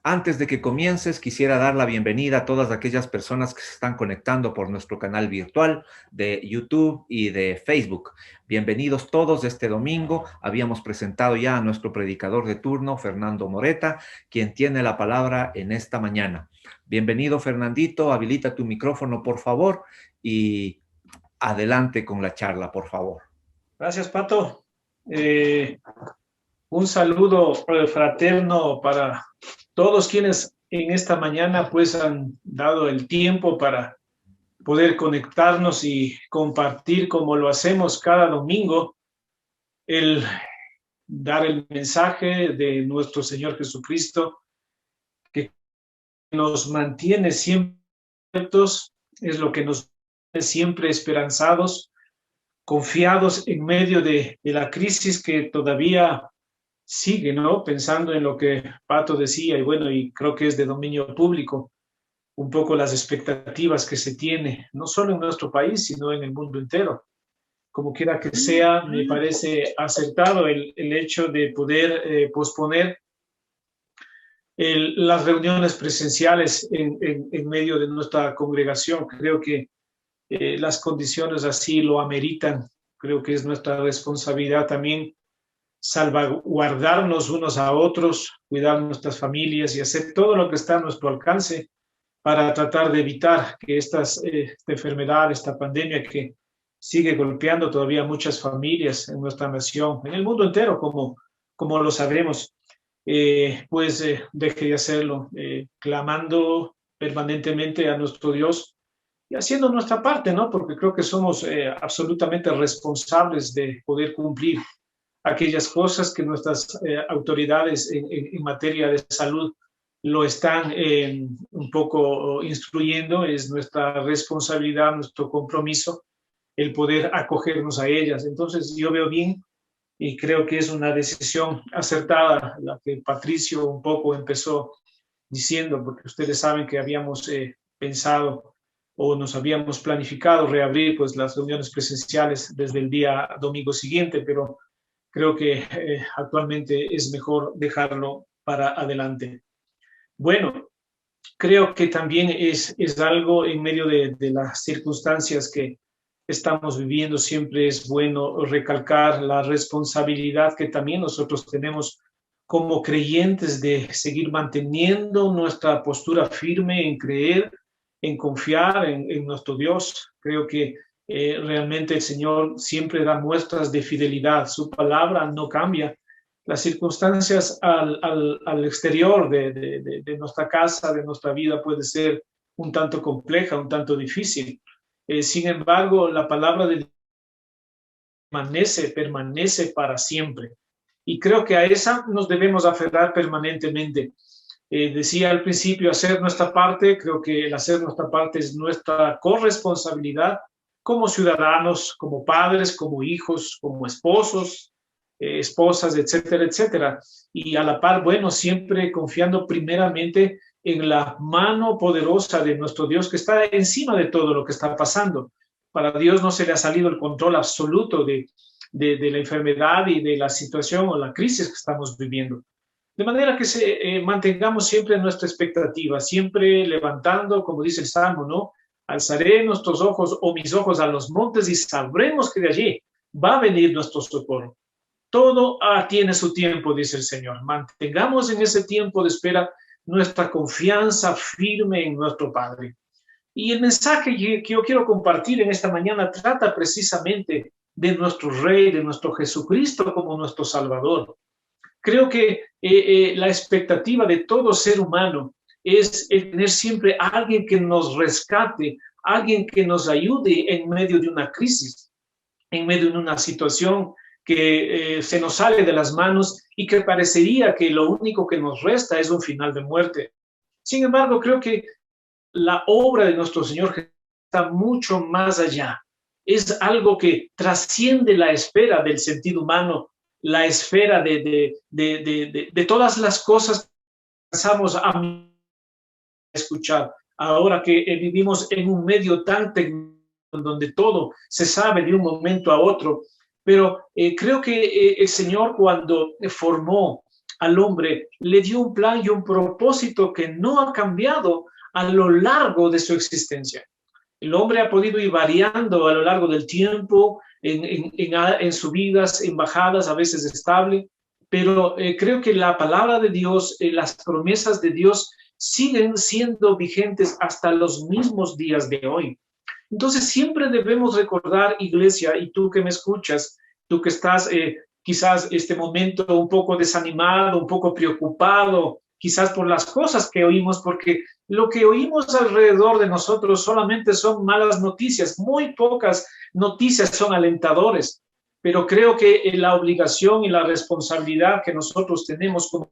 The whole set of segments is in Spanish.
Antes de que comiences, quisiera dar la bienvenida a todas aquellas personas que se están conectando por nuestro canal virtual de YouTube y de Facebook. Bienvenidos todos este domingo. Habíamos presentado ya a nuestro predicador de turno, Fernando Moreta, quien tiene la palabra en esta mañana. Bienvenido, Fernandito. Habilita tu micrófono, por favor, y adelante con la charla, por favor. Gracias, Pato. Un saludo fraterno para todos quienes en esta mañana pues han dado el tiempo para poder conectarnos y compartir como lo hacemos cada domingo, el dar el mensaje de nuestro Señor Jesucristo que nos mantiene siempre abiertos, es lo que nos mantiene siempre esperanzados, confiados en medio de la crisis que todavía sigue, ¿no? Pensando en lo que Pato decía, y bueno, y creo que es de dominio público, un poco las expectativas que se tiene, no solo en nuestro país, sino en el mundo entero. Como quiera que sea, me parece acertado el hecho de poder posponer las reuniones presenciales en medio de nuestra congregación. Creo que las condiciones así lo ameritan. Creo que es nuestra responsabilidad también salvaguardarnos unos a otros, cuidar nuestras familias y hacer todo lo que está a nuestro alcance para tratar de evitar que esta enfermedad, esta pandemia que sigue golpeando todavía muchas familias en nuestra nación, en el mundo entero, como lo sabemos, deje de hacerlo, clamando permanentemente a nuestro Dios y haciendo nuestra parte, ¿no? Porque creo que somos absolutamente responsables de poder cumplir aquellas cosas que nuestras autoridades en materia de salud lo están un poco instruyendo. Es nuestra responsabilidad, nuestro compromiso, el poder acogernos a ellas. Entonces yo veo bien y creo que es una decisión acertada la que Patricio un poco empezó diciendo, porque ustedes saben que habíamos pensado o nos habíamos planificado reabrir pues las reuniones presenciales desde el día domingo siguiente, pero creo que actualmente es mejor dejarlo para adelante. Bueno, creo que también es algo en medio de las circunstancias que estamos viviendo. Siempre es bueno recalcar la responsabilidad que también nosotros tenemos como creyentes de seguir manteniendo nuestra postura firme en creer, en confiar en nuestro Dios. Creo que realmente el Señor siempre da muestras de fidelidad. Su palabra no cambia. Las circunstancias al exterior de nuestra casa, de nuestra vida, puede ser un tanto compleja, un tanto difícil. Sin embargo, la palabra de Dios permanece para siempre. Y creo que a esa nos debemos aferrar permanentemente. Decía al principio, hacer nuestra parte. Creo que el hacer nuestra parte es nuestra corresponsabilidad como ciudadanos, como padres, como hijos, como esposos, esposas, etcétera, etcétera. Y a la par, bueno, siempre confiando primeramente en la mano poderosa de nuestro Dios que está encima de todo lo que está pasando. Para Dios no se le ha salido el control absoluto de la enfermedad y de la situación o la crisis que estamos viviendo. De manera que mantengamos siempre nuestra expectativa, siempre levantando, como dice el Salmo, ¿no? Alzaré nuestros ojos o mis ojos a los montes y sabremos que de allí va a venir nuestro socorro. Todo tiene su tiempo, dice el Señor. Mantengamos en ese tiempo de espera nuestra confianza firme en nuestro Padre. Y el mensaje que yo quiero compartir en esta mañana trata precisamente de nuestro Rey, de nuestro Jesucristo como nuestro Salvador. Creo que la expectativa de todo ser humano es el tener siempre a alguien que nos rescate, alguien que nos ayude en medio de una crisis, en medio de una situación que se nos sale de las manos y que parecería que lo único que nos resta es un final de muerte. Sin embargo, creo que la obra de nuestro Señor está mucho más allá. Es algo que trasciende la esfera del sentido humano, la esfera de todas las cosas que empezamos a escuchar. Ahora que vivimos en un medio tan tecnológico donde todo se sabe de un momento a otro, pero creo que el Señor cuando formó al hombre, le dio un plan y un propósito que no ha cambiado a lo largo de su existencia. El hombre ha podido ir variando a lo largo del tiempo, en subidas, en bajadas, a veces estable, pero creo que la palabra de Dios, las promesas de Dios siguen siendo vigentes hasta los mismos días de hoy. Entonces siempre debemos recordar, iglesia, y tú que me escuchas, tú que estás quizás este momento un poco desanimado, un poco preocupado, quizás por las cosas que oímos, porque lo que oímos alrededor de nosotros solamente son malas noticias, muy pocas noticias son alentadores, pero creo que la obligación y la responsabilidad que nosotros tenemos como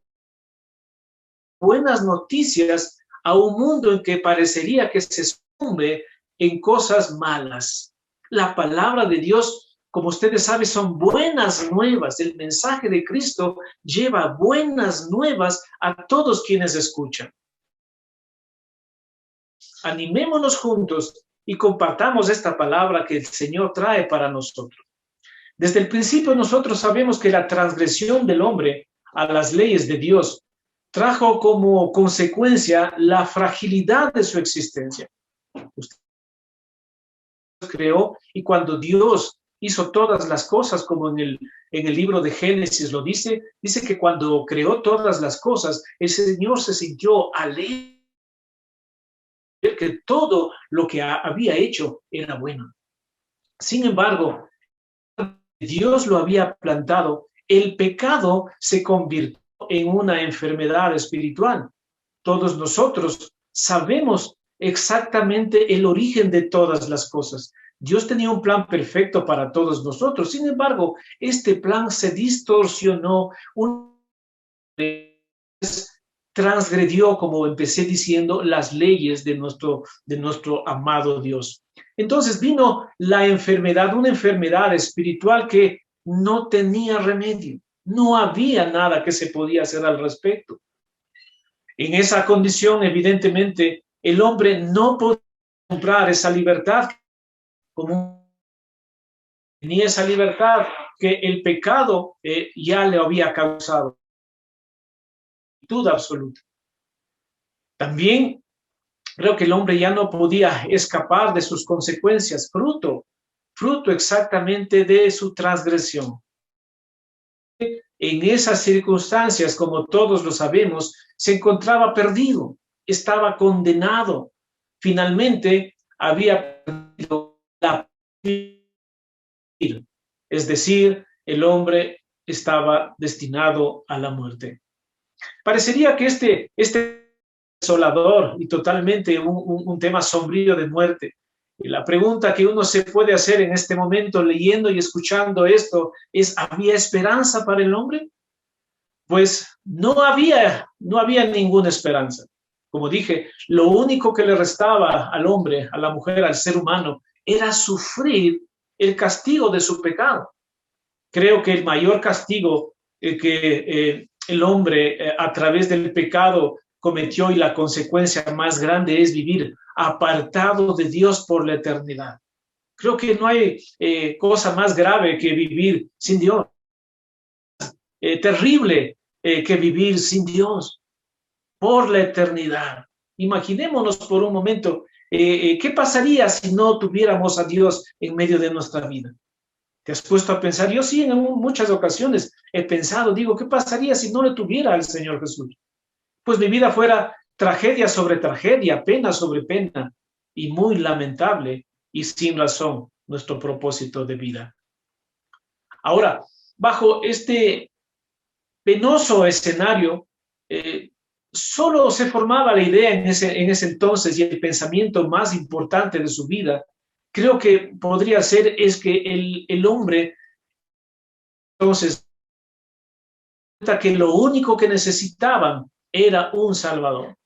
buenas noticias a un mundo en que parecería que se sume en cosas malas. La palabra de Dios, como ustedes saben, son buenas nuevas. El mensaje de Cristo lleva buenas nuevas a todos quienes escuchan. Animémonos juntos y compartamos esta palabra que el Señor trae para nosotros. Desde el principio nosotros sabemos que la transgresión del hombre a las leyes de Dios trajo como consecuencia la fragilidad de su existencia. Usted creó, y cuando Dios hizo todas las cosas, como en el libro de Génesis lo dice que cuando creó todas las cosas, el Señor se sintió alegre que todo lo que había hecho era bueno. Sin embargo, Dios lo había plantado, el pecado se convirtió en una enfermedad espiritual. Todos nosotros sabemos exactamente el origen de todas las cosas. Dios tenía un plan perfecto para todos nosotros. Sin embargo, este plan se distorsionó, transgredió, como empecé diciendo, las leyes de nuestro amado Dios. Entonces vino la enfermedad, una enfermedad espiritual que no tenía remedio. No había nada que se podía hacer al respecto. En esa condición, evidentemente, el hombre no podía comprar esa libertad ni esa libertad que el pecado ya le había causado. Absoluta. También creo que el hombre ya no podía escapar de sus consecuencias, fruto exactamente de su transgresión. En esas circunstancias, como todos lo sabemos, se encontraba perdido, estaba condenado. Finalmente, había perdido la vida. Es decir, el hombre estaba destinado a la muerte. Parecería que este desolador y totalmente un tema sombrío de muerte. Y la pregunta que uno se puede hacer en este momento leyendo y escuchando esto es, ¿había esperanza para el hombre? Pues no había ninguna esperanza. Como dije, lo único que le restaba al hombre, a la mujer, al ser humano, era sufrir el castigo de su pecado. Creo que el mayor castigo que el hombre a través del pecado cometió y la consecuencia más grande es vivir apartado de Dios por la eternidad. Creo que no hay cosa más grave que vivir sin Dios. Terrible que vivir sin Dios por la eternidad. Imaginémonos por un momento, ¿qué pasaría si no tuviéramos a Dios en medio de nuestra vida? ¿Te has puesto a pensar? Yo sí, en muchas ocasiones he pensado, digo, ¿qué pasaría si no le tuviera al Señor Jesús? Pues mi vida fuera tragedia sobre tragedia, pena sobre pena, y muy lamentable y sin razón nuestro propósito de vida. Ahora, bajo este penoso escenario, solo se formaba la idea en ese entonces, y el pensamiento más importante de su vida, creo que podría ser, es que el hombre, entonces, que lo único que necesitaban era un Salvador.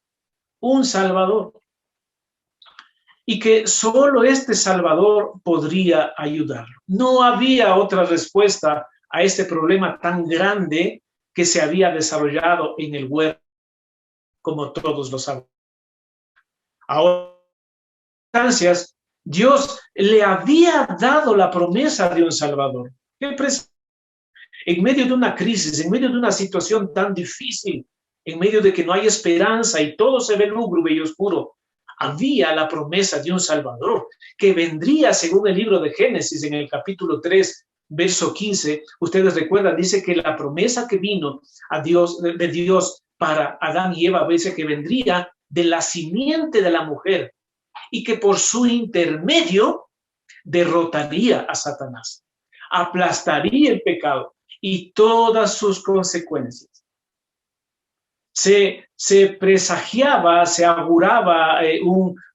Y que solo este Salvador podría ayudarlo. No había otra respuesta a este problema tan grande que se había desarrollado en el huerto, como todos lo saben. Ahora, Dios le había dado la promesa de un Salvador. En medio de una crisis, en medio de una situación tan difícil, en medio de que no hay esperanza y todo se ve lúgubre y oscuro, había la promesa de un Salvador que vendría, según el libro de Génesis, en el capítulo 3, verso 15. Ustedes recuerdan, dice que la promesa que vino de Dios para Adán y Eva, dice que vendría de la simiente de la mujer y que por su intermedio derrotaría a Satanás, aplastaría el pecado y todas sus consecuencias. Se presagiaba, se auguraba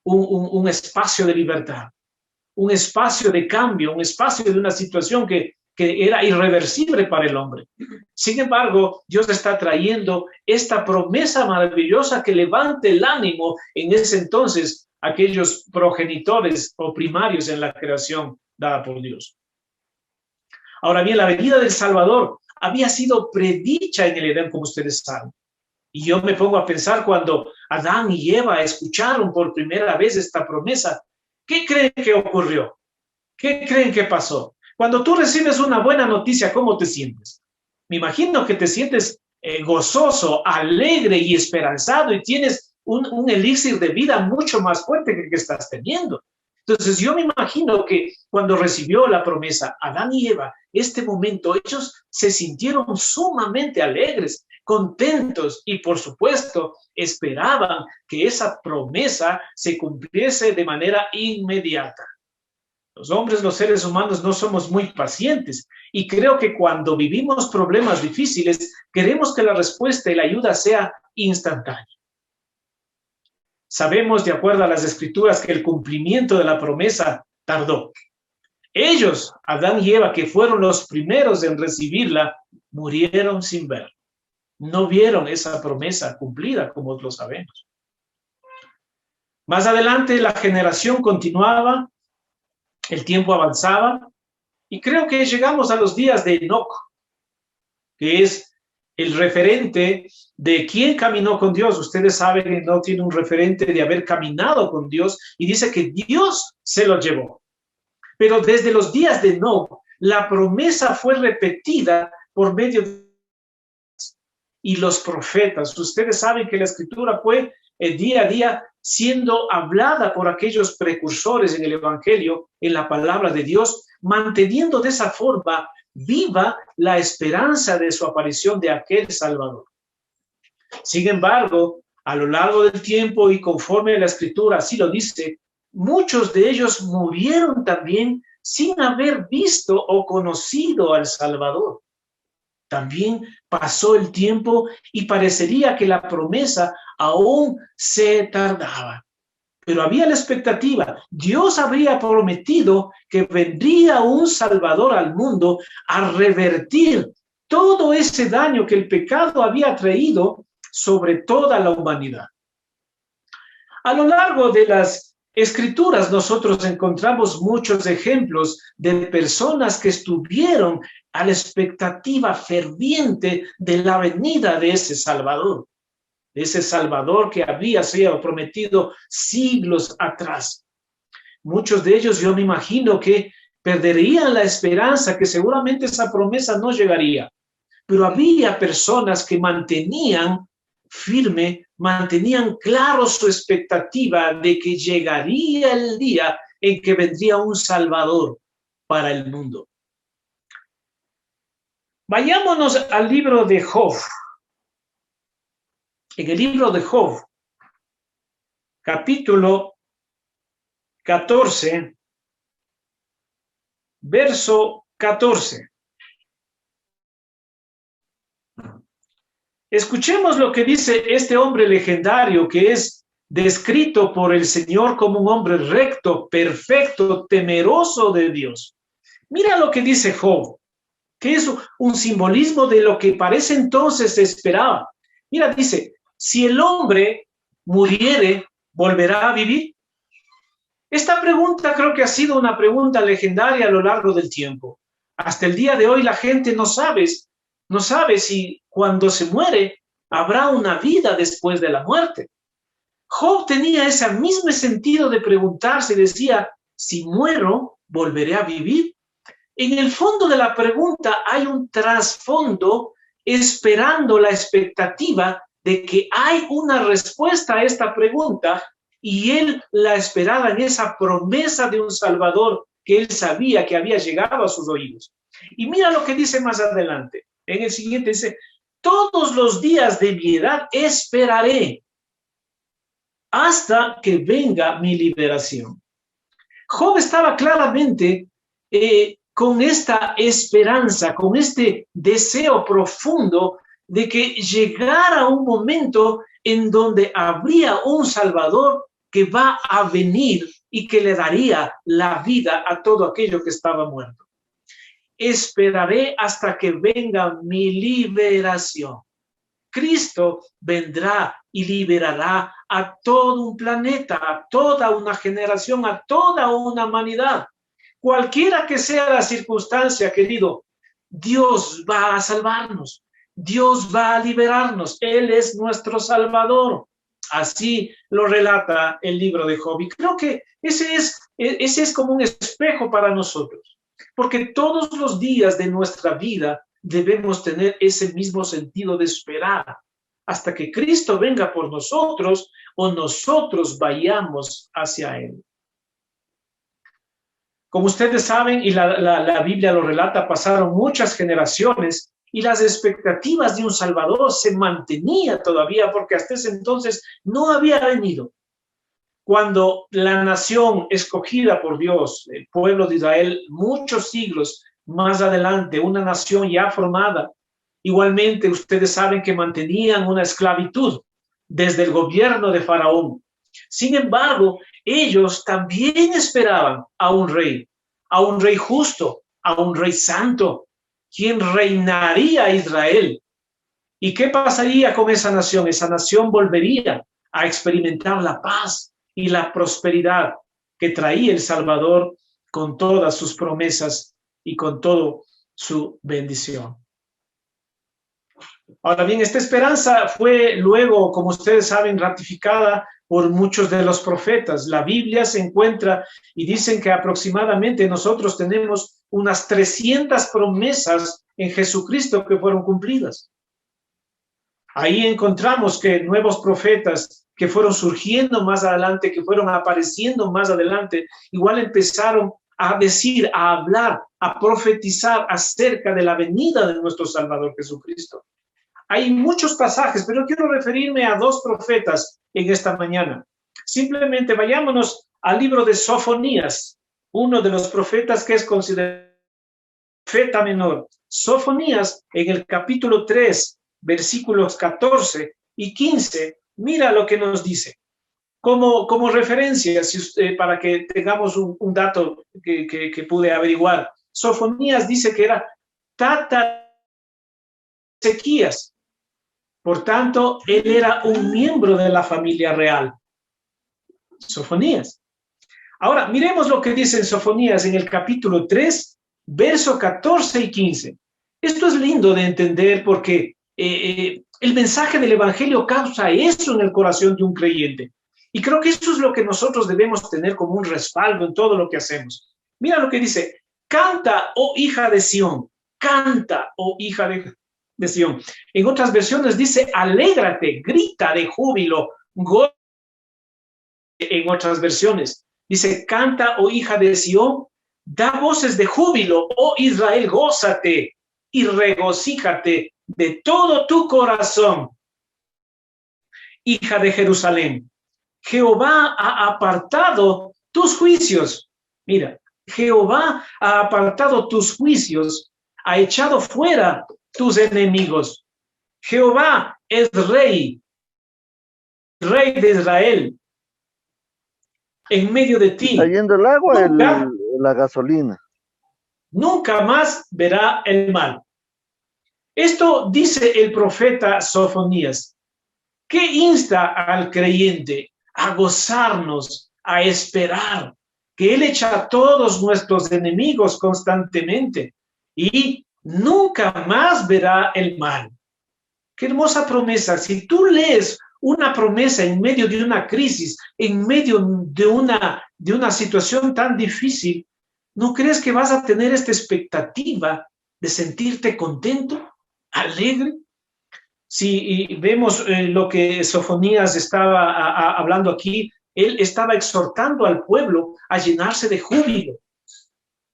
un espacio de libertad, un espacio de cambio, un espacio de una situación que era irreversible para el hombre. Sin embargo, Dios está trayendo esta promesa maravillosa que levante el ánimo en ese entonces aquellos progenitores o primarios en la creación dada por Dios. Ahora bien, la venida del Salvador había sido predicha en el Edén, como ustedes saben. Y yo me pongo a pensar cuando Adán y Eva escucharon por primera vez esta promesa, ¿qué creen que ocurrió? ¿Qué creen que pasó? Cuando tú recibes una buena noticia, ¿cómo te sientes? Me imagino que te sientes gozoso, alegre y esperanzado y tienes un elixir de vida mucho más fuerte que el que estás teniendo. Entonces yo me imagino que cuando recibió la promesa Adán y Eva, este momento ellos se sintieron sumamente alegres, contentos y por supuesto esperaban que esa promesa se cumpliese de manera inmediata. Los hombres, los seres humanos no somos muy pacientes y creo que cuando vivimos problemas difíciles queremos que la respuesta y la ayuda sea instantánea. Sabemos, de acuerdo a las Escrituras, que el cumplimiento de la promesa tardó. Ellos, Adán y Eva, que fueron los primeros en recibirla, murieron sin ver. No vieron esa promesa cumplida, como lo sabemos. Más adelante, la generación continuaba, el tiempo avanzaba, y creo que llegamos a los días de Enoc, que es el referente de quién caminó con Dios. Ustedes saben que no tiene un referente de haber caminado con Dios y dice que Dios se lo llevó. Pero desde los días de Enoc, la promesa fue repetida por medio de y los profetas. Ustedes saben que la Escritura fue día a día siendo hablada por aquellos precursores en el Evangelio, en la palabra de Dios, manteniendo de esa forma viva la esperanza de su aparición de aquel Salvador. Sin embargo, a lo largo del tiempo y conforme la Escritura así lo dice, muchos de ellos murieron también sin haber visto o conocido al Salvador. También pasó el tiempo y parecería que la promesa aún se tardaba. Pero había la expectativa. Dios habría prometido que vendría un Salvador al mundo a revertir todo ese daño que el pecado había traído sobre toda la humanidad. A lo largo de las Escrituras nosotros encontramos muchos ejemplos de personas que estuvieron a la expectativa ferviente de la venida de ese Salvador que había sido prometido siglos atrás. Muchos de ellos yo me imagino que perderían la esperanza, que seguramente esa promesa no llegaría, pero había personas que mantenían firme, mantenían claro su expectativa de que llegaría el día en que vendría un Salvador para el mundo. Vayámonos al libro de Job. En el libro de Job, capítulo 14, verso 14. Escuchemos lo que dice este hombre legendario que es descrito por el Señor como un hombre recto, perfecto, temeroso de Dios. Mira lo que dice Job, que es un simbolismo de lo que para ese entonces se esperaba. Mira, dice, si el hombre muriere, ¿volverá a vivir? Esta pregunta creo que ha sido una pregunta legendaria a lo largo del tiempo. Hasta el día de hoy la gente no sabe si cuando se muere habrá una vida después de la muerte. Job tenía ese mismo sentido de preguntarse, decía, si muero, ¿volveré a vivir? en el fondo de la pregunta hay un trasfondo esperando la expectativa de que hay una respuesta a esta pregunta y él la esperaba en esa promesa de un Salvador que él sabía que había llegado a sus oídos. Y mira lo que dice más adelante. En el siguiente dice, todos los días de mi edad esperaré hasta que venga mi liberación. Job estaba claramente con esta esperanza, con este deseo profundo de que llegara un momento en donde habría un Salvador que va a venir y que le daría la vida a todo aquello que estaba muerto. Esperaré hasta que venga mi liberación. Cristo vendrá y liberará a todo un planeta, a toda una generación, a toda una humanidad. Cualquiera que sea la circunstancia, querido, Dios va a salvarnos. Dios va a liberarnos. Él es nuestro Salvador. Así lo relata el libro de Job. Y creo que ese es como un espejo para nosotros. Porque todos los días de nuestra vida debemos tener ese mismo sentido de esperar hasta que Cristo venga por nosotros o nosotros vayamos hacia Él. Como ustedes saben, y la Biblia lo relata, pasaron muchas generaciones y las expectativas de un Salvador se mantenía todavía porque hasta ese entonces no había venido. Cuando la nación escogida por Dios, el pueblo de Israel, muchos siglos más adelante, una nación ya formada, igualmente ustedes saben que mantenían una esclavitud desde el gobierno de Faraón. Sin embargo, ellos también esperaban a un rey justo, a un rey santo, quien reinaría a Israel. ¿Y qué pasaría con esa nación? Esa nación volvería a experimentar la paz y la prosperidad que traía el Salvador con todas sus promesas y con toda su bendición. Ahora bien, esta esperanza fue luego, como ustedes saben, ratificada por muchos de los profetas. La Biblia se encuentra y dicen que aproximadamente nosotros tenemos unas 300 promesas en Jesucristo que fueron cumplidas. Ahí encontramos que nuevos profetas que fueron surgiendo más adelante, que fueron apareciendo más adelante, igual empezaron a decir, a hablar, a profetizar acerca de la venida de nuestro Salvador Jesucristo. Hay muchos pasajes, pero quiero referirme a dos profetas en esta mañana. Simplemente vayámonos al libro de Sofonías, uno de los profetas que es considerado profeta menor. Sofonías, en el capítulo 3, versículos 14 y 15, mira lo que nos dice. Como referencia, para que tengamos un dato que pude averiguar. Sofonías dice que era tata Ezequías. Por tanto, él era un miembro de la familia real. Sofonías. Ahora, miremos lo que dice en Sofonías en el capítulo 3, verso 14 y 15. Esto es lindo de entender porque el mensaje del Evangelio causa eso en el corazón de un creyente. Y creo que eso es lo que nosotros debemos tener como un respaldo en todo lo que hacemos. Mira lo que dice: canta, oh hija de Sión, canta, oh hija de Sión. En otras versiones dice: alégrate, grita de júbilo, goza. En otras versiones dice: canta, oh hija de Sión, da voces de júbilo, oh Israel, gózate y regocíjate de todo tu corazón, hija de Jerusalén. Jehová ha apartado tus juicios. Mira, Jehová ha apartado tus juicios, ha echado fuera tus enemigos. Jehová es rey de Israel en medio de ti. Está yendo el agua, la gasolina. Nunca más verá el mal. Esto dice el profeta Sofonías, que insta al creyente a gozarnos, a esperar, que Él echa a todos nuestros enemigos constantemente y nunca más verá el mal. Qué hermosa promesa. Si tú lees una promesa en medio de una crisis, en medio de una situación tan difícil, ¿No crees que vas a tener esta expectativa de sentirte contento, alegre? Si vemos lo que Sofonías estaba hablando aquí, él estaba exhortando al pueblo a llenarse de júbilo.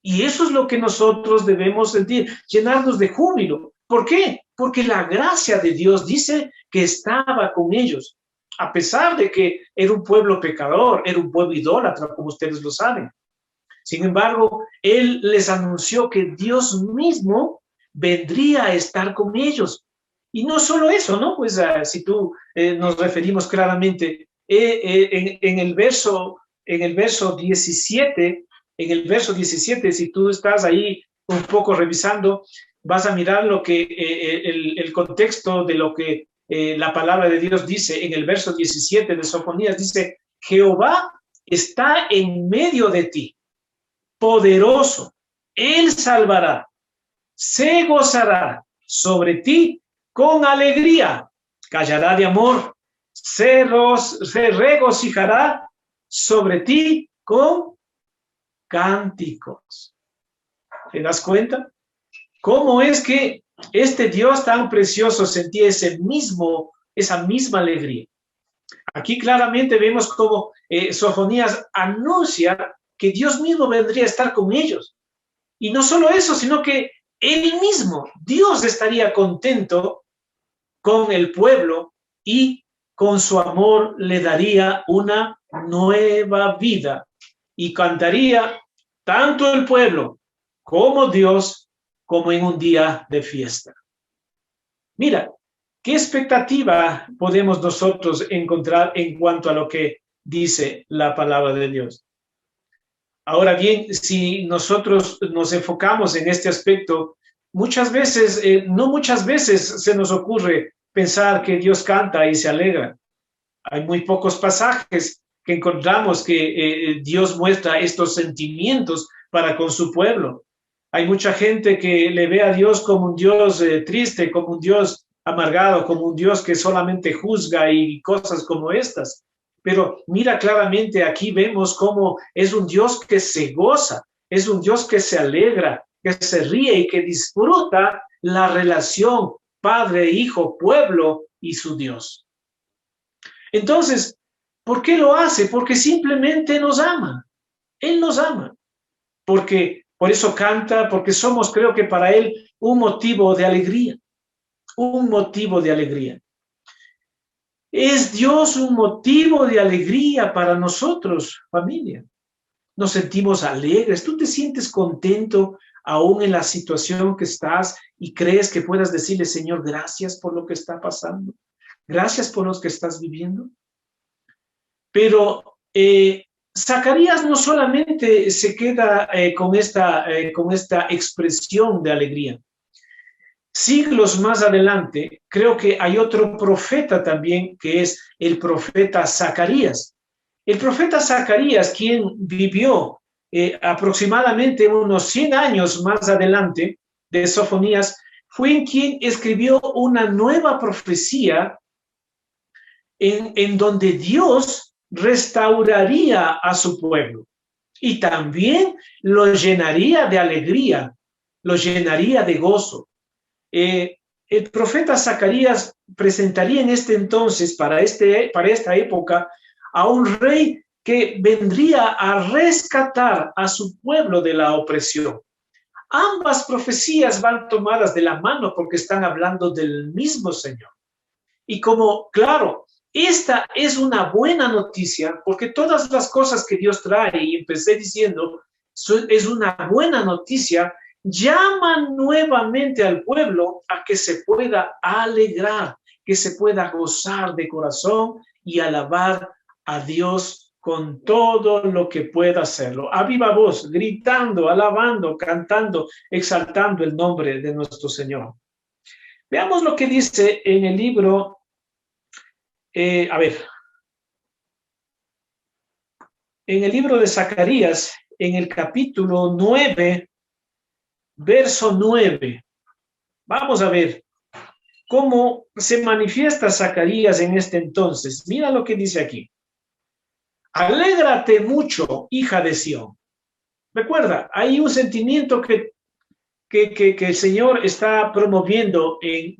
Y eso es lo que nosotros debemos sentir, llenarnos de júbilo. ¿Por qué? Porque la gracia de Dios dice que estaba con ellos, a pesar de que era un pueblo pecador, era un pueblo idólatra, como ustedes lo saben. Sin embargo, Él les anunció que Dios mismo vendría a estar con ellos. Y no solo eso, ¿no? Pues si tú nos referimos claramente en el verso 17, si tú estás ahí un poco revisando, vas a mirar lo que el contexto de lo que la palabra de Dios dice en el verso 17 de Sofonías. Dice: Jehová está en medio de ti, poderoso, Él salvará, se gozará sobre ti con alegría, callará de amor, se regocijará sobre ti con cánticos. ¿Te das cuenta? ¿Cómo es que este Dios tan precioso sentía esa misma alegría? Aquí claramente vemos cómo Sofonías anuncia que Dios mismo vendría a estar con ellos. Y no solo eso, sino que Él mismo, Dios, estaría contento con el pueblo y con su amor le daría una nueva vida y cantaría tanto el pueblo como Dios como en un día de fiesta. Mira, ¿qué expectativa podemos nosotros encontrar en cuanto a lo que dice la palabra de Dios? Ahora bien, si nosotros nos enfocamos en este aspecto, no muchas veces se nos ocurre pensar que Dios canta y se alegra. Hay muy pocos pasajes que encontramos que Dios muestra estos sentimientos para con su pueblo. Hay mucha gente que le ve a Dios como un Dios triste, como un Dios amargado, como un Dios que solamente juzga y cosas como estas. Pero mira claramente, aquí vemos cómo es un Dios que se goza, es un Dios que se alegra, que se ríe y que disfruta la relación Padre, Hijo, pueblo y su Dios. Entonces, ¿por qué lo hace? Porque simplemente nos ama. Él nos ama. Porque por eso canta, porque somos, creo que para Él, un motivo de alegría. Un motivo de alegría. ¿Es Dios un motivo de alegría para nosotros, familia? Nos sentimos alegres. ¿Tú te sientes contento aún en la situación que estás y crees que puedas decirle: Señor, gracias por lo que está pasando? Gracias por lo que estás viviendo. Pero Zacarías no solamente se queda con esta expresión de alegría. Siglos más adelante, creo que hay otro profeta también, que es el profeta Zacarías. El profeta Zacarías, quien vivió aproximadamente unos 100 años más adelante de Sofonías, fue quien escribió una nueva profecía en donde Dios restauraría a su pueblo y también lo llenaría de alegría, lo llenaría de gozo. El profeta Zacarías presentaría en este entonces, para esta época, a un rey que vendría a rescatar a su pueblo de la opresión. Ambas profecías van tomadas de la mano porque están hablando del mismo Señor. Y como, claro, esta es una buena noticia, porque todas las cosas que Dios trae, y empecé diciendo, es una buena noticia, llaman nuevamente al pueblo a que se pueda alegrar, que se pueda gozar de corazón y alabar a Dios con todo lo que pueda hacerlo. A viva voz, gritando, alabando, cantando, exaltando el nombre de nuestro Señor. Veamos lo que dice en el libro, en el libro de Zacarías, en el capítulo 9, verso 9. Vamos a ver cómo se manifiesta Zacarías en este entonces. Mira lo que dice aquí. Alégrate mucho, hija de Sión. Recuerda, hay un sentimiento que el Señor está promoviendo en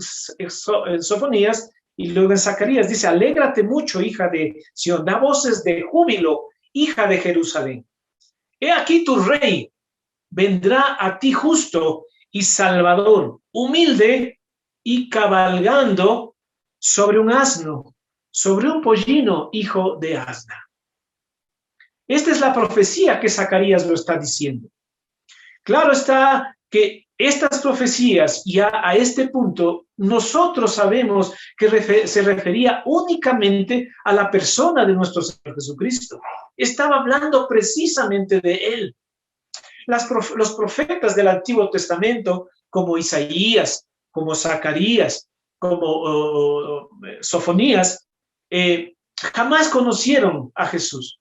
Sofonías, y luego en Zacarías dice: alégrate mucho, hija de Sión, da voces de júbilo, hija de Jerusalén. He aquí tu rey, vendrá a ti justo y salvador, humilde y cabalgando sobre un asno, sobre un pollino, hijo de asna. Esta es la profecía que Zacarías lo está diciendo. Claro está que estas profecías, ya a este punto, nosotros sabemos que se refería únicamente a la persona de nuestro Señor Jesucristo. Estaba hablando precisamente de Él. Los profetas del Antiguo Testamento, como Isaías, como Zacarías, como Sofonías, jamás conocieron a Jesús,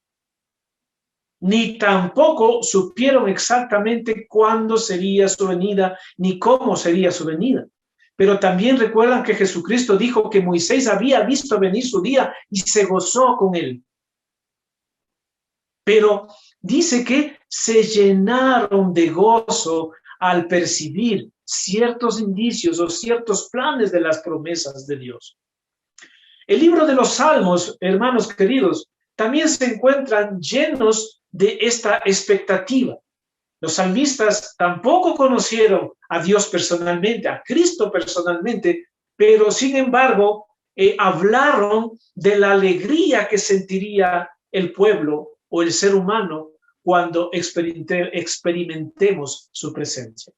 ni tampoco supieron exactamente cuándo sería su venida, ni cómo sería su venida. Pero también recuerdan que Jesucristo dijo que Moisés había visto venir su día y se gozó con él. Pero dice que se llenaron de gozo al percibir ciertos indicios o ciertos planes de las promesas de Dios. El libro de los Salmos, hermanos queridos, también se encuentran llenos de esta expectativa. Los salmistas tampoco conocieron a Dios personalmente, a Cristo personalmente, pero sin embargo hablaron de la alegría que sentiría el pueblo o el ser humano cuando experimentemos su presencia.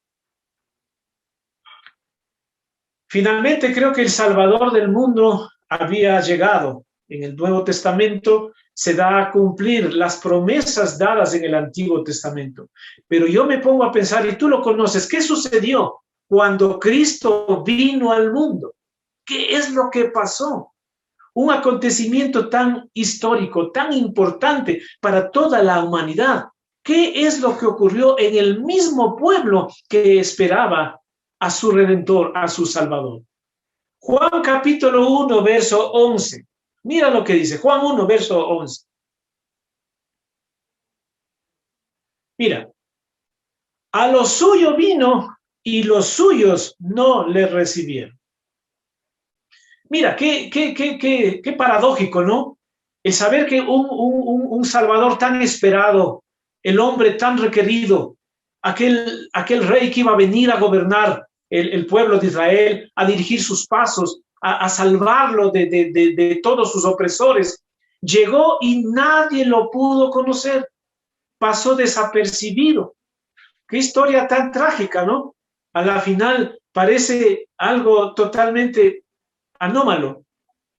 Finalmente, creo que el Salvador del mundo había llegado. En el Nuevo Testamento se da a cumplir las promesas dadas en el Antiguo Testamento. Pero yo me pongo a pensar, y tú lo conoces, ¿qué sucedió cuando Cristo vino al mundo? ¿Qué es lo que pasó? Un acontecimiento tan histórico, tan importante para toda la humanidad. ¿Qué es lo que ocurrió en el mismo pueblo que esperaba a su Redentor, a su Salvador? Juan capítulo 1, verso 11. Mira lo que dice, Juan 1, verso 11. Mira, a lo suyo vino y los suyos no le recibieron. Mira, qué paradójico, ¿no? El saber que un Salvador tan esperado, el hombre tan requerido, aquel rey que iba a venir a gobernar el pueblo de Israel, a dirigir sus pasos, a salvarlo de todos sus opresores, llegó y nadie lo pudo conocer, pasó desapercibido. Qué historia tan trágica, ¿no? A la final parece algo totalmente anómalo,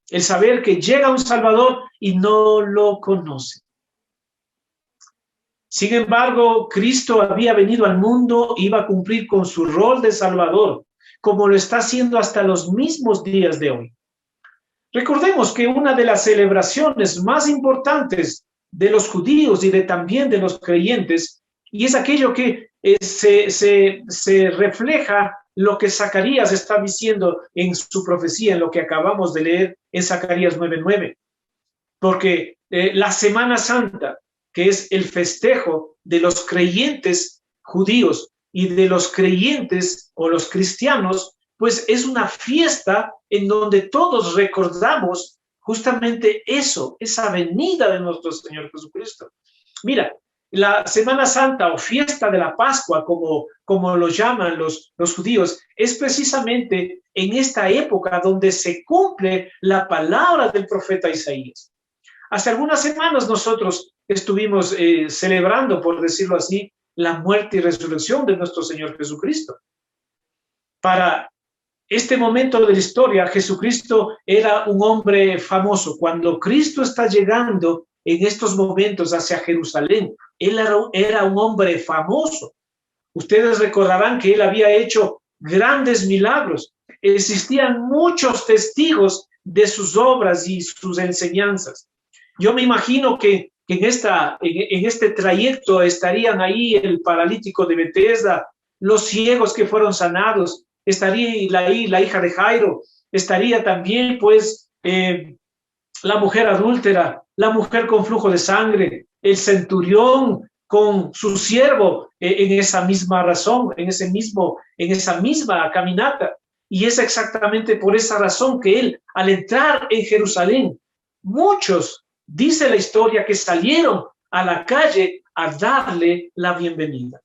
el saber que llega un Salvador y no lo conoce. Sin embargo, Cristo había venido al mundo, iba a cumplir con su rol de Salvador, como lo está haciendo hasta los mismos días de hoy. Recordemos que una de las celebraciones más importantes de los judíos y también de los creyentes, y es aquello que se refleja lo que Zacarías está diciendo en su profecía, en lo que acabamos de leer en Zacarías 9:9. Porque la Semana Santa, que es el festejo de los creyentes judíos y de los creyentes o los cristianos, pues es una fiesta en donde todos recordamos justamente eso, esa venida de nuestro Señor Jesucristo. Mira, la Semana Santa o fiesta de la Pascua, como lo llaman los judíos, es precisamente en esta época donde se cumple la palabra del profeta Isaías. Hace algunas semanas nosotros estuvimos celebrando, por decirlo así, la muerte y resurrección de nuestro Señor Jesucristo. Para este momento de la historia, Jesucristo era un hombre famoso. Cuando Cristo está llegando en estos momentos hacia Jerusalén, él era un hombre famoso. Ustedes recordarán que él había hecho grandes milagros. Existían muchos testigos de sus obras y sus enseñanzas. Yo me imagino que en este trayecto estarían ahí el paralítico de Betesda, los ciegos que fueron sanados, estaría ahí la hija de Jairo, estaría también pues la mujer adúltera, la mujer con flujo de sangre, el centurión con su siervo en esa misma razón, en esa misma caminata. Y es exactamente por esa razón que él, al entrar en Jerusalén, muchos, dice la historia, que salieron a la calle a darle la bienvenida.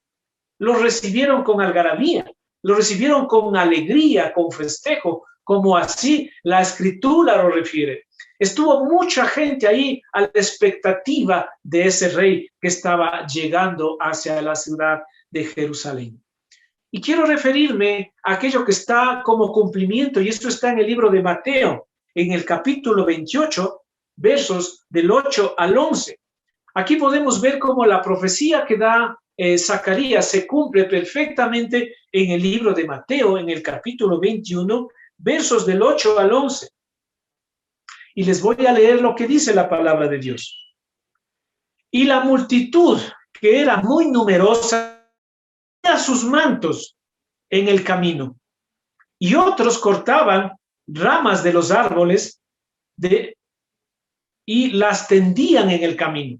Lo recibieron con algarabía, lo recibieron con alegría, con festejo, como así la escritura lo refiere. Estuvo mucha gente ahí a la expectativa de ese rey que estaba llegando hacia la ciudad de Jerusalén. Y quiero referirme a aquello que está como cumplimiento, y esto está en el libro de Mateo, en el capítulo 28, versos del 8 al 11. Aquí podemos ver cómo la profecía que da Zacarías se cumple perfectamente en el libro de Mateo, en el capítulo 21, versos del 8 al 11. Y les voy a leer lo que dice la palabra de Dios. Y la multitud, que era muy numerosa, tenía sus mantos en el camino, y otros cortaban ramas de los árboles y las tendían en el camino.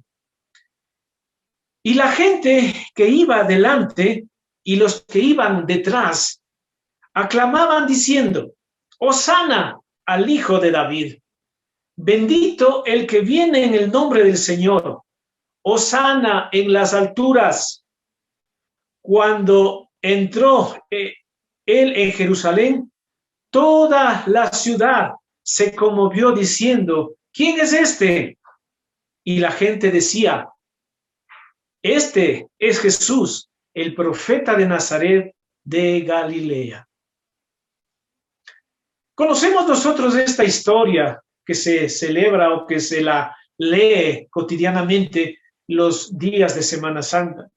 Y la gente que iba delante y los que iban detrás aclamaban diciendo: Hosana al Hijo de David. Bendito el que viene en el nombre del Señor. Hosana en las alturas. Cuando entró él en Jerusalén, toda la ciudad se conmovió diciendo: ¿quién es este? Y la gente decía: este es Jesús, el profeta de Nazaret de Galilea. Conocemos nosotros esta historia que se celebra o que se la lee cotidianamente los días de Semana Santa,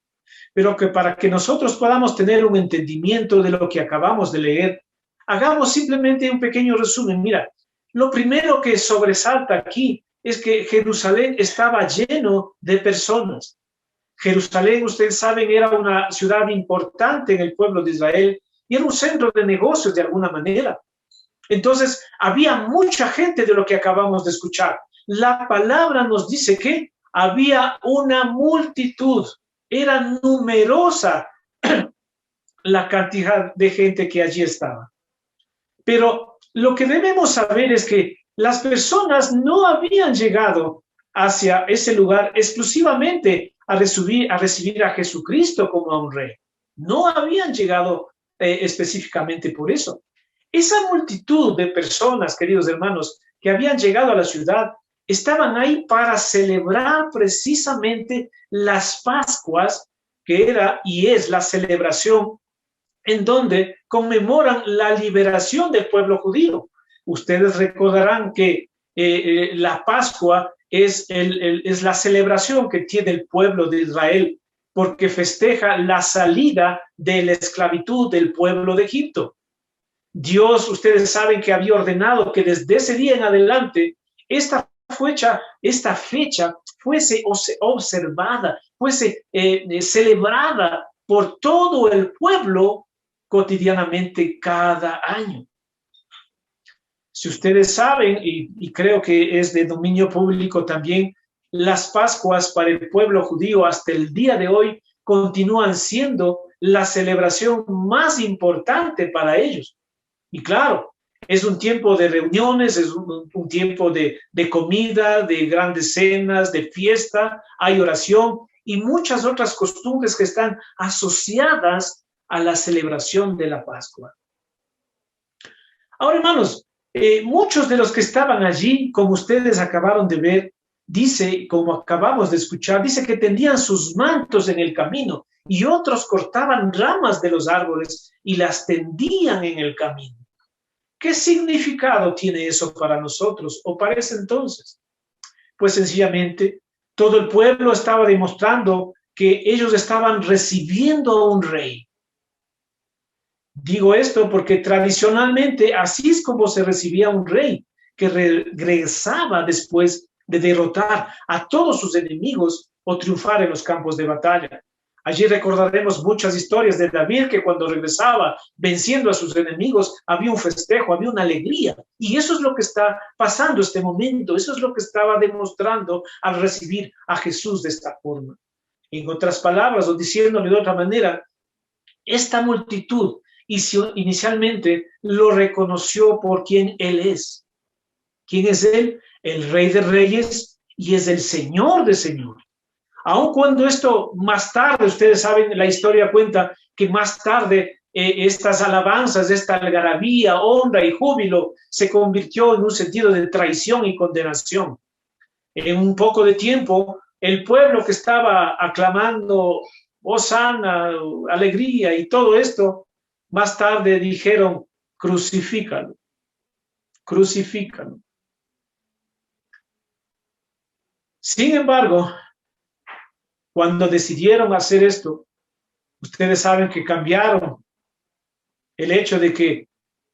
pero que para que nosotros podamos tener un entendimiento de lo que acabamos de leer, hagamos simplemente un pequeño resumen. Mira, lo primero que sobresalta aquí es que Jerusalén estaba lleno de personas. Jerusalén, ustedes saben, era una ciudad importante en el pueblo de Israel y era un centro de negocios de alguna manera. Entonces, había mucha gente de lo que acabamos de escuchar. La palabra nos dice que había una multitud, era numerosa la cantidad de gente que allí estaba. Pero lo que debemos saber es que las personas no habían llegado hacia ese lugar exclusivamente a recibir a Jesucristo como a un rey. No habían llegado específicamente por eso. Esa multitud de personas, queridos hermanos, que habían llegado a la ciudad, estaban ahí para celebrar precisamente las Pascuas, que era y es la celebración en donde conmemoran la liberación del pueblo judío. Ustedes recordarán que la Pascua es la celebración que tiene el pueblo de Israel porque festeja la salida de la esclavitud del pueblo de Egipto. Dios, ustedes saben que había ordenado que desde ese día en adelante esta fecha fuese observada, fuese celebrada por todo el pueblo cotidianamente cada año. Si ustedes saben, y creo que es de dominio público también, las Pascuas para el pueblo judío hasta el día de hoy continúan siendo la celebración más importante para ellos. Y claro, es un tiempo de reuniones, es un tiempo de comida, de grandes cenas, de fiesta, hay oración y muchas otras costumbres que están asociadas a la celebración de la Pascua. Ahora, hermanos, muchos de los que estaban allí, como ustedes acabaron de ver, dice, como acabamos de escuchar, dice que tendían sus mantos en el camino y otros cortaban ramas de los árboles y las tendían en el camino. ¿Qué significado tiene eso para nosotros o para ese entonces? Pues sencillamente, todo el pueblo estaba demostrando que ellos estaban recibiendo a un rey. Digo esto porque tradicionalmente así es como se recibía un rey, que regresaba después de derrotar a todos sus enemigos o triunfar en los campos de batalla. Allí recordaremos muchas historias de David que cuando regresaba venciendo a sus enemigos había un festejo, había una alegría. Y eso es lo que está pasando este momento, eso es lo que estaba demostrando al recibir a Jesús de esta forma. En otras palabras, o diciéndole de otra manera, esta multitud inicialmente lo reconoció por quien Él es. ¿Quién es Él? El Rey de Reyes y es el Señor de Señores. Aun cuando esto más tarde, ustedes saben, la historia cuenta que más tarde estas alabanzas, esta algarabía, honra y júbilo se convirtió en un sentido de traición y condenación. En un poco de tiempo, el pueblo que estaba aclamando hosana, alegría y todo esto, más tarde dijeron, crucifícalo, crucifícalo. Sin embargo, cuando decidieron hacer esto, ustedes saben que cambiaron el hecho de que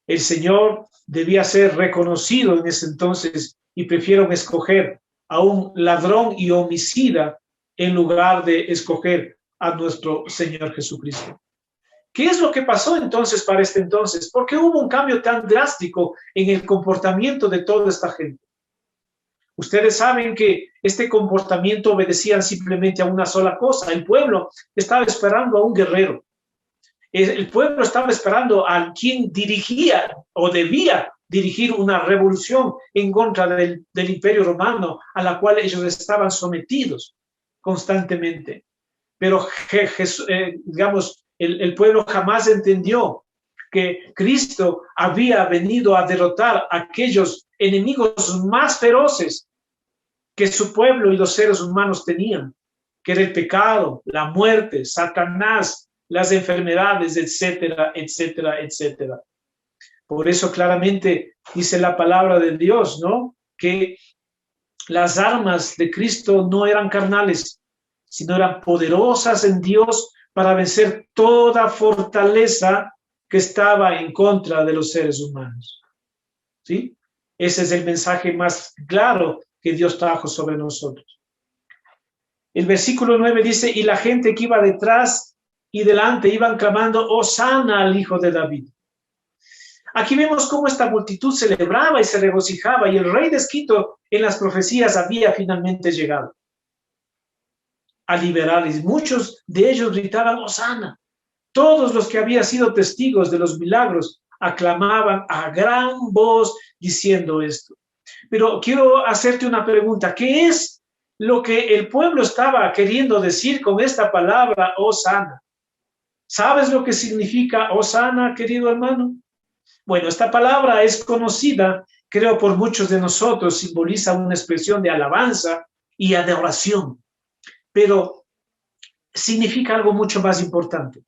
el Señor debía ser reconocido en ese entonces y prefirieron escoger a un ladrón y homicida en lugar de escoger a nuestro Señor Jesucristo. ¿Qué es lo que pasó entonces para este entonces? ¿Por qué hubo un cambio tan drástico en el comportamiento de toda esta gente? Ustedes saben que este comportamiento obedecía simplemente a una sola cosa. El pueblo estaba esperando a un guerrero. El pueblo estaba esperando a quien dirigía o debía dirigir una revolución en contra del Imperio Romano, a la cual ellos estaban sometidos constantemente. Pero digamos, el pueblo jamás entendió que Cristo había venido a derrotar a aquellos enemigos más feroces que su pueblo y los seres humanos tenían, que era el pecado, la muerte, Satanás, las enfermedades, etcétera, etcétera, etcétera. Por eso claramente dice la palabra de Dios, ¿no? Que las armas de Cristo no eran carnales, sino eran poderosas en Dios para vencer toda fortaleza que estaba en contra de los seres humanos. ¿Sí? Ese es el mensaje más claro que Dios trajo sobre nosotros. El versículo 9 dice, y la gente que iba detrás y delante iban clamando, Hosana al Hijo de David. Aquí vemos cómo esta multitud celebraba y se regocijaba y el rey descrito en las profecías había finalmente llegado a liberarles. Muchos de ellos gritaban, Hosana. Todos los que habían sido testigos de los milagros aclamaban a gran voz diciendo esto. Pero quiero hacerte una pregunta. ¿Qué es lo que el pueblo estaba queriendo decir con esta palabra, Hosana? ¿Sabes lo que significa Hosana, querido hermano? Bueno, esta palabra es conocida, creo, por muchos de nosotros, simboliza una expresión de alabanza y adoración, pero significa algo mucho más importante.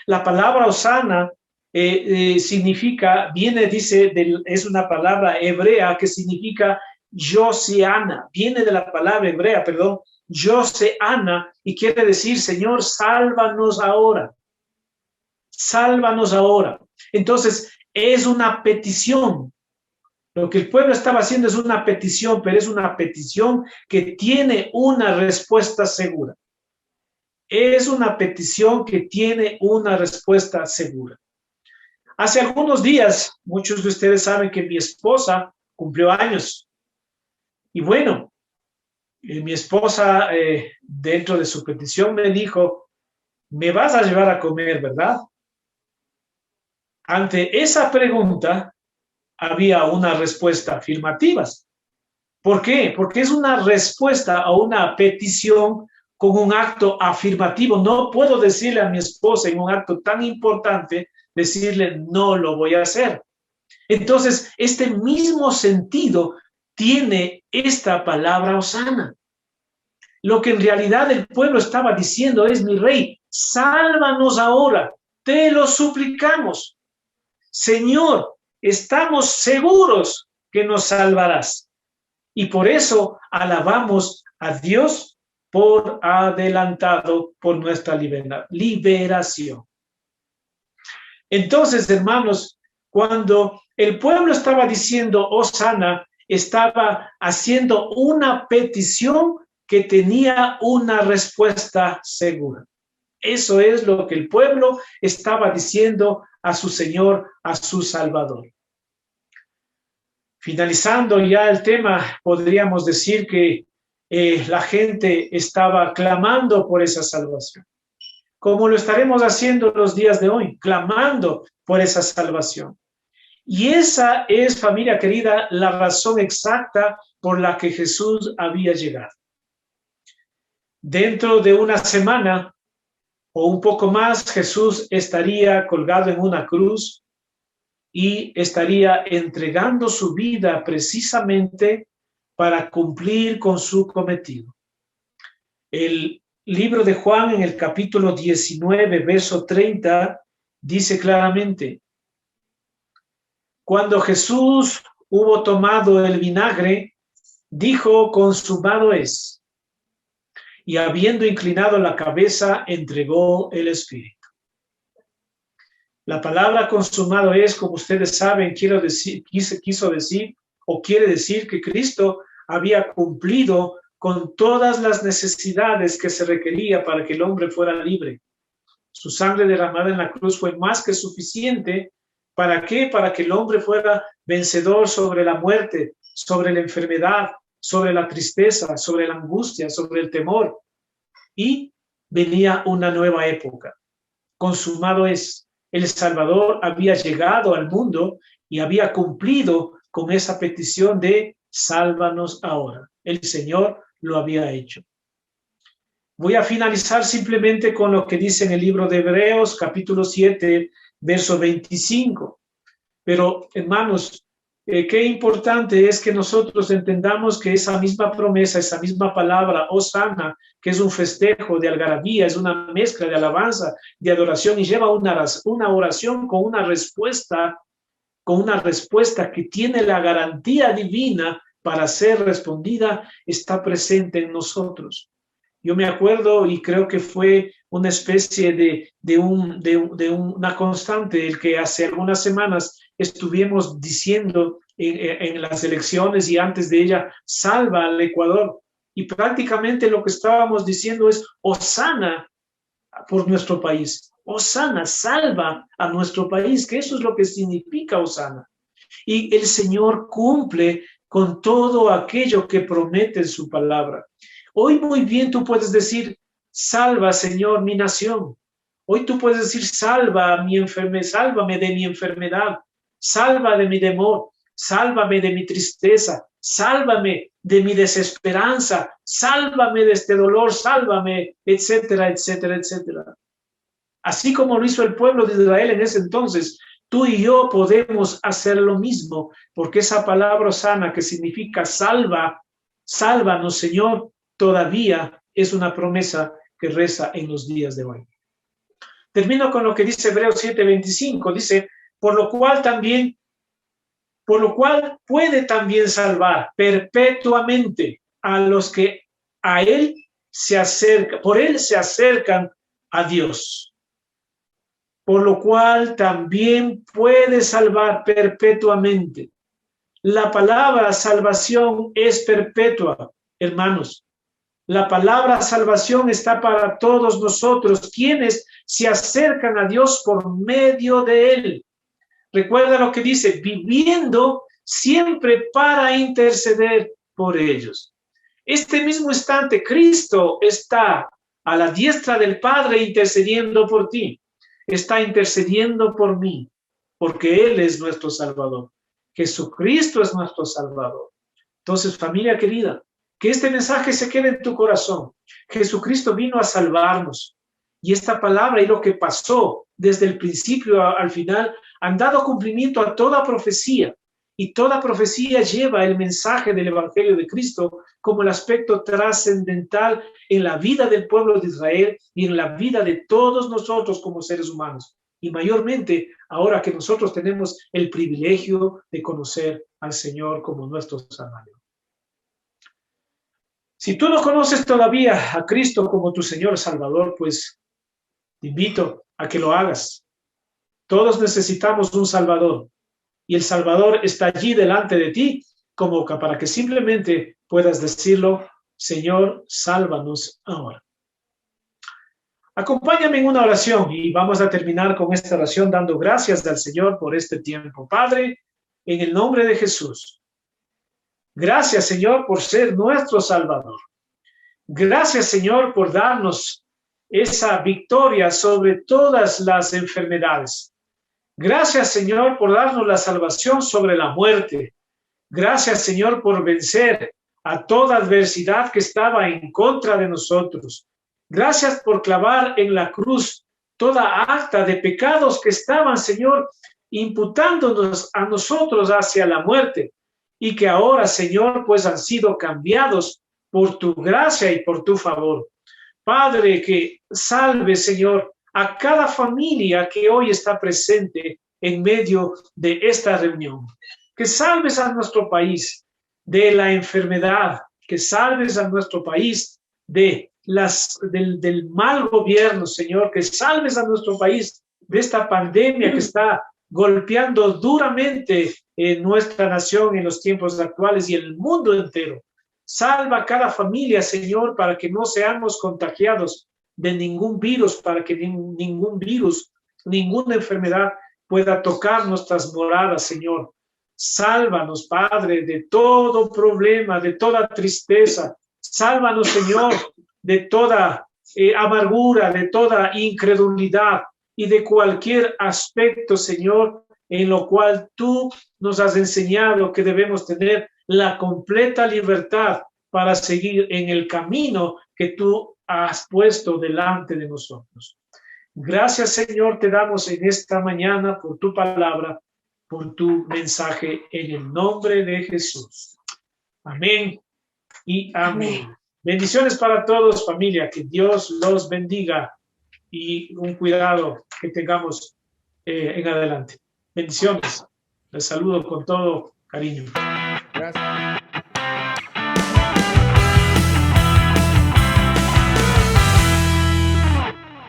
La palabra Hosana significa, es una palabra hebrea que significa Yoseana, viene de la palabra hebrea, perdón, Yoseana, y quiere decir, Señor, sálvanos ahora. Sálvanos ahora. Entonces, es una petición. Lo que el pueblo estaba haciendo es una petición, pero es una petición que tiene una respuesta segura. Es una petición que tiene una respuesta segura. Hace algunos días, muchos de ustedes saben que mi esposa cumplió años. Y bueno, mi esposa, dentro de su petición, me dijo, me vas a llevar a comer, ¿verdad? Ante esa pregunta, había una respuesta afirmativa. ¿Por qué? Porque es una respuesta a una petición con un acto afirmativo. No puedo decirle a mi esposa en un acto tan importante, decirle, no lo voy a hacer. Entonces, este mismo sentido tiene esta palabra Hosana. Lo que en realidad el pueblo estaba diciendo es, mi rey, sálvanos ahora, te lo suplicamos. Señor, estamos seguros que nos salvarás. Y por eso alabamos a Dios por adelantado por nuestra liberación. Entonces, hermanos, cuando el pueblo estaba diciendo Hosana, estaba haciendo una petición que tenía una respuesta segura. Eso es lo que el pueblo estaba diciendo a su Señor, a su Salvador. Finalizando ya el tema, podríamos decir que la gente estaba clamando por esa salvación, como lo estaremos haciendo los días de hoy, clamando por esa salvación. Y esa es, familia querida, la razón exacta por la que Jesús había llegado. Dentro de una semana o un poco más, Jesús estaría colgado en una cruz y estaría entregando su vida precisamente para cumplir con su cometido. El libro de Juan, en el capítulo 19, verso 30, dice claramente: cuando Jesús hubo tomado el vinagre, dijo: consumado es. Y habiendo inclinado la cabeza, entregó el espíritu. La palabra consumado es, como ustedes saben, quiso decir o quiere decir que Cristo había cumplido con todas las necesidades que se requería para que el hombre fuera libre. Su sangre derramada en la cruz fue más que suficiente. ¿Para qué? Para que el hombre fuera vencedor sobre la muerte, sobre la enfermedad, sobre la tristeza, sobre la angustia, sobre el temor. Y venía una nueva época. Consumado es. El Salvador había llegado al mundo y había cumplido con esa petición de sálvanos ahora. El Señor lo había hecho. Voy a finalizar simplemente con lo que dice en el libro de Hebreos, capítulo 7, verso 25. Pero, hermanos, qué importante es que nosotros entendamos que esa misma promesa, esa misma palabra, Hosana, que es un festejo de algarabía, es una mezcla de alabanza, de adoración, y lleva una oración con una respuesta que tiene la garantía divina para ser respondida, está presente en nosotros. Yo me acuerdo, y creo que fue una especie de una constante, el que hace algunas semanas estuvimos diciendo en las elecciones y antes de ella: salva al Ecuador. Y prácticamente lo que estábamos diciendo es: hosana por nuestro país. Hosana, salva a nuestro país, que eso es lo que significa hosana. Y el Señor cumple con todo aquello que promete en su palabra. Hoy muy bien tú puedes decir: salva, Señor, mi nación. Hoy tú puedes decir: salva mi enfermedad, sálvame de mi enfermedad, salva de mi temor, sálvame de mi tristeza, sálvame de mi desesperanza, sálvame de este dolor, sálvame, etcétera, etcétera, etcétera. Así como lo hizo el pueblo de Israel en ese entonces, tú y yo podemos hacer lo mismo, porque esa palabra sana, que significa salva, sálvanos, Señor, todavía es una promesa que reza en los días de hoy. Termino con lo que dice Hebreos 7:25, dice: por lo cual puede también salvar perpetuamente a los que a él se acercan, por él se acercan a Dios. Por lo cual también puede salvar perpetuamente. La palabra salvación es perpetua, hermanos. La palabra salvación está para todos nosotros, quienes se acercan a Dios por medio de él. Recuerda lo que dice: viviendo siempre para interceder por ellos. Este mismo instante, Cristo está a la diestra del Padre intercediendo por ti. Está intercediendo por mí, porque Él es nuestro Salvador. Jesucristo es nuestro Salvador. Entonces, familia querida, que este mensaje se quede en tu corazón. Jesucristo vino a salvarnos. Y esta palabra y lo que pasó desde el principio al final han dado cumplimiento a toda profecía. Y toda profecía lleva el mensaje del Evangelio de Cristo como el aspecto trascendental en la vida del pueblo de Israel y en la vida de todos nosotros como seres humanos. Y mayormente ahora que nosotros tenemos el privilegio de conocer al Señor como nuestro Salvador. Si tú no conoces todavía a Cristo como tu Señor Salvador, pues te invito a que lo hagas. Todos necesitamos un Salvador. Y el Salvador está allí delante de ti, como para que simplemente puedas decirlo: Señor, sálvanos ahora. Acompáñame en una oración y vamos a terminar con esta oración dando gracias al Señor por este tiempo. Padre, en el nombre de Jesús, gracias, Señor, por ser nuestro Salvador. Gracias, Señor, por darnos esa victoria sobre todas las enfermedades. Gracias, Señor, por darnos la salvación sobre la muerte. Gracias, Señor, por vencer a toda adversidad que estaba en contra de nosotros. Gracias por clavar en la cruz toda acta de pecados que estaban, Señor, imputándonos a nosotros hacia la muerte y que ahora, Señor, pues han sido cambiados por tu gracia y por tu favor. Padre, que salve, Señor, a cada familia que hoy está presente en medio de esta reunión. Que salves a nuestro país de la enfermedad, que salves a nuestro país del mal gobierno, Señor, que salves a nuestro país de esta pandemia que está golpeando duramente en nuestra nación en los tiempos actuales y el mundo entero. Salva a cada familia, Señor, para que no seamos contagiados de ningún virus, para que ningún virus, ninguna enfermedad pueda tocar nuestras moradas, Señor. Sálvanos, Padre, de todo problema, de toda tristeza. Sálvanos, Señor, de toda amargura, de toda incredulidad y de cualquier aspecto, Señor, en lo cual tú nos has enseñado que debemos tener la completa libertad para seguir en el camino que tú has puesto delante de nosotros. Gracias, Señor, te damos en esta mañana por tu palabra, por tu mensaje, en el nombre de Jesús. Amén y amén. Bendiciones para todos, familia. Que Dios los bendiga y un cuidado que tengamos en adelante. Bendiciones. Les saludo con todo cariño. Gracias.